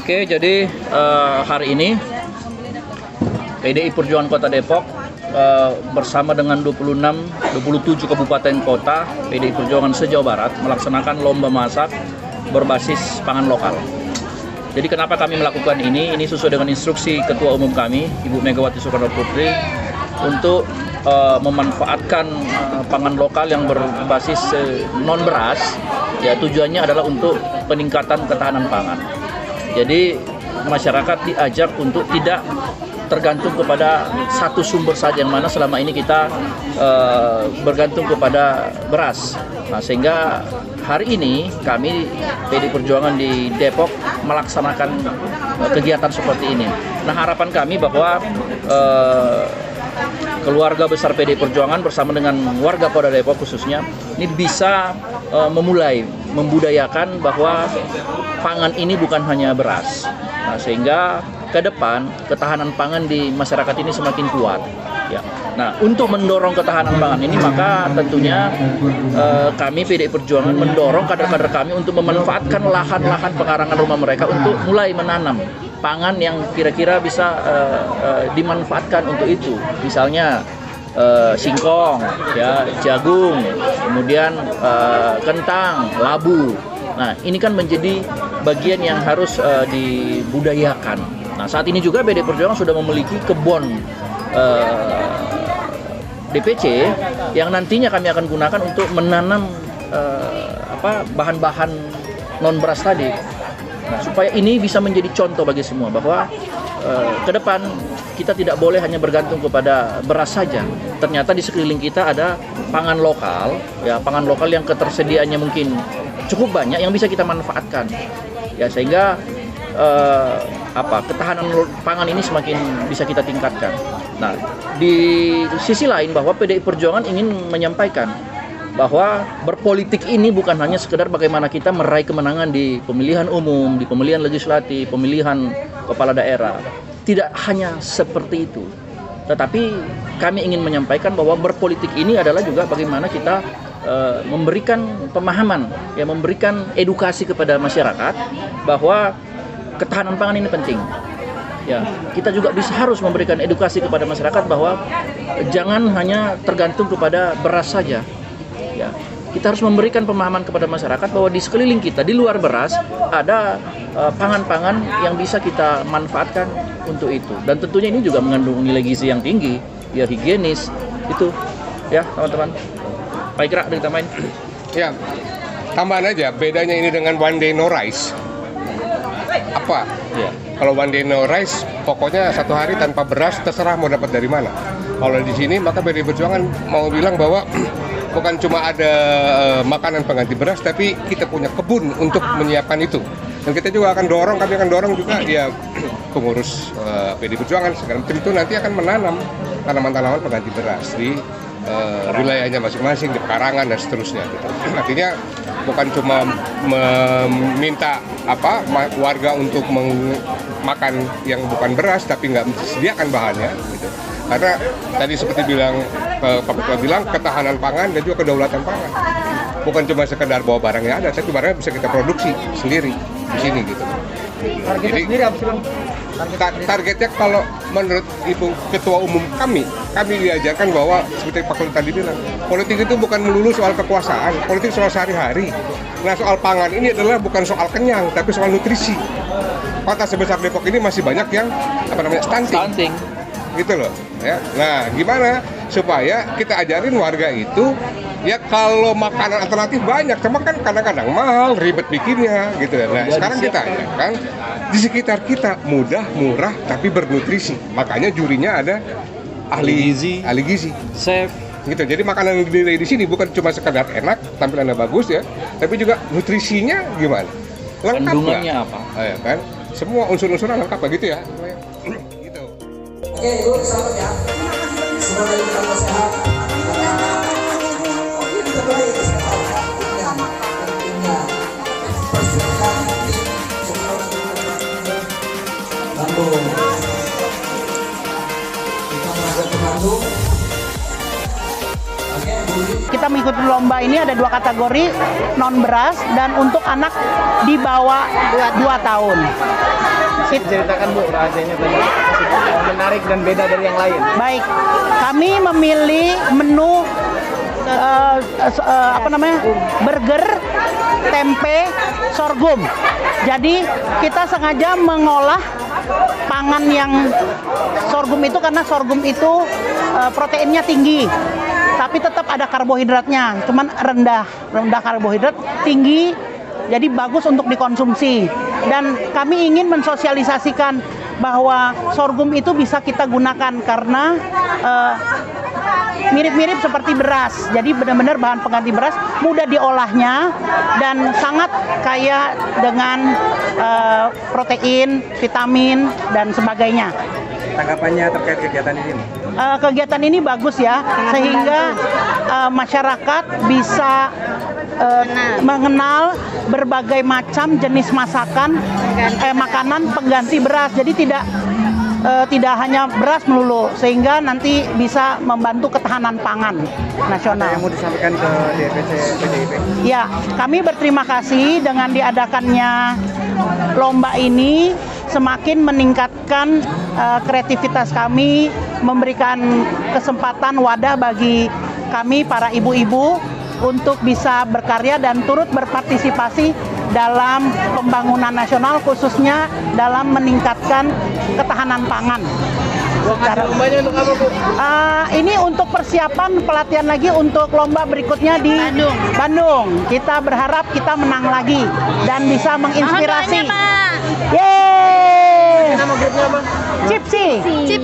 Oke, jadi hari ini PDI Perjuangan Kota Depok bersama dengan 27 kabupaten kota PDI Perjuangan se-Jawa Barat melaksanakan lomba masak berbasis pangan lokal. Jadi kenapa kami melakukan ini? Ini sesuai dengan instruksi Ketua Umum kami, Ibu Megawati Soekarno Putri, untuk memanfaatkan pangan lokal yang berbasis non beras. Ya, tujuannya adalah untuk peningkatan ketahanan pangan. Jadi masyarakat diajak untuk tidak tergantung kepada satu sumber saja, yang mana selama ini kita bergantung kepada beras. Nah, sehingga hari ini kami PDI Perjuangan di Depok melaksanakan kegiatan seperti ini. Nah, harapan kami bahwa keluarga besar PDI Perjuangan bersama dengan warga Kota Depok khususnya ini bisa memulai membudayakan bahwa pangan ini bukan hanya beras. Nah, sehingga ke depan ketahanan pangan di masyarakat ini semakin kuat. Ya. Nah, untuk mendorong ketahanan pangan ini, maka tentunya kami PDI Perjuangan mendorong kader-kader kami untuk memanfaatkan lahan-lahan pekarangan rumah mereka untuk mulai menanam pangan yang kira-kira bisa dimanfaatkan untuk itu. Misalnya singkong, ya, jagung, kemudian kentang, labu. Nah, ini kan menjadi bagian yang harus dibudayakan. Nah, saat ini juga PDI Perjuangan sudah memiliki kebun DPC yang nantinya kami akan gunakan untuk menanam bahan-bahan non beras tadi. Nah, supaya ini bisa menjadi contoh bagi semua bahwa ke depan kita tidak boleh hanya bergantung kepada beras saja. Ternyata di sekeliling kita ada pangan lokal, ya, pangan lokal yang ketersediaannya mungkin cukup banyak yang bisa kita manfaatkan. Ya, sehingga ketahanan pangan ini semakin bisa kita tingkatkan. Nah, di sisi lain bahwa PDI Perjuangan ingin menyampaikan bahwa berpolitik ini bukan hanya sekedar bagaimana kita meraih kemenangan di pemilihan umum, di pemilihan legislatif, pemilihan kepala daerah. Tidak hanya seperti itu. Tetapi kami ingin menyampaikan bahwa berpolitik ini adalah juga bagaimana kita memberikan pemahaman, ya, memberikan edukasi kepada masyarakat bahwa ketahanan pangan ini penting. Ya, kita juga harus memberikan edukasi kepada masyarakat bahwa jangan hanya tergantung kepada beras saja. Ya, kita harus memberikan pemahaman kepada masyarakat bahwa di sekeliling kita, di luar beras, ada pangan-pangan yang bisa kita manfaatkan untuk itu. Dan tentunya ini juga mengandung nilai gizi yang tinggi, ya, higienis, itu, ya, teman-teman. Pak Ikra, ada ditambahin? Ya, tambahan aja, bedanya ini dengan One Day No Rice. Apa? Ya. Kalau One Day No Rice, pokoknya satu hari tanpa beras, terserah mau dapat dari mana. Kalau di sini, maka PDI Perjuangan mau bilang bahwa bukan cuma ada makanan pengganti beras, tapi kita punya kebun untuk menyiapkan itu. Dan kita juga akan dorong, kami akan dorong juga ya pengurus PDI Perjuangan segala macam itu nanti akan menanam tanaman-tanaman pengganti beras di wilayahnya masing-masing, di pekarangan dan seterusnya gitu. Artinya bukan cuma meminta warga untuk makan yang bukan beras tapi nggak disediakan bahannya gitu. Karena tadi seperti bilang Pak Ketua bilang, ketahanan pangan dan juga kedaulatan pangan. Bukan cuma sekedar bawa barang yang ada, tapi barangnya bisa kita produksi sendiri di sini gitu. Targetnya sendiri apa sih, Bang? Targetnya kalau menurut Ibu Ketua Umum kami diajarkan bahwa seperti Pak Ketua tadi bilang, politik itu bukan melulu soal kekuasaan, politik soal sehari-hari. Nah, soal pangan ini adalah bukan soal kenyang, tapi soal nutrisi. Kota sebesar Depok ini masih banyak yang stunting. Gitu loh, ya. Nah, gimana supaya kita ajarin warga itu, ya, kalau makanan alternatif banyak, cuma kan kadang-kadang mahal, ribet bikinnya gitu. Nah, sekarang kita ajarkan di sekitar kita mudah, murah, tapi bernutrisi. Makanya jurinya ada ahli gizi, Chef. gitu. Jadi makanan yang dinilai di sini bukan cuma sekedar enak, tampilannya bagus ya, tapi juga nutrisinya gimana? Lengkap Kandungannya nggak? apa? Ya kan? Semua unsur-unsurnya lengkap gitu ya. Gitu. Oke, Ibu, selamat ya. Semoga Ibu tambah sehat. Kita beri kesehatan yang tentunya persiapkan tim Bandung. Kita berada di Bandung. Oke, Bu. Kita mengikuti lomba ini ada 2 kategori, non beras dan untuk anak di bawah 2 tahun. Ceritakan Bu rahasianya tadi yang menarik dan beda dari yang lain. Baik, kami memilih menu burger tempe sorghum. Jadi kita sengaja mengolah pangan yang sorghum itu karena sorghum itu proteinnya tinggi, tapi tetap ada karbohidratnya, cuman rendah karbohidrat, tinggi, jadi bagus untuk dikonsumsi. Dan kami ingin mensosialisasikan bahwa sorghum itu bisa kita gunakan karena mirip-mirip seperti beras. Jadi benar-benar bahan pengganti beras, mudah diolahnya dan sangat kaya dengan protein, vitamin dan sebagainya. Tanggapannya terkait kegiatan ini? Kegiatan ini bagus ya, sehingga masyarakat bisa mengenal berbagai macam jenis makanan pengganti beras. Jadi tidak hanya beras melulu, sehingga nanti bisa membantu ketahanan pangan nasional. Yang mau disampaikan ke DPC PDIP? Ya, kami berterima kasih dengan diadakannya lomba ini, semakin meningkatkan kreativitas kami, memberikan kesempatan wadah bagi kami para ibu-ibu untuk bisa berkarya dan turut berpartisipasi dalam pembangunan nasional, khususnya dalam meningkatkan ketahanan pangan. Lombanya untuk apa Bu? Ini untuk persiapan pelatihan lagi untuk lomba berikutnya di Bandung. Kita berharap kita menang lagi dan bisa menginspirasi. Yeay! Nama grupnya apa? Cipsi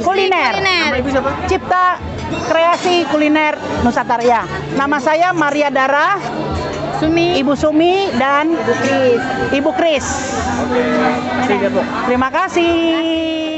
Kuliner. Nama Ibu siapa? Cipta Kreasi Kuliner Nusantara. Nama saya Maria Dara, Ibu Sumi dan Ibu Kris. Terima kasih Bu. Terima kasih.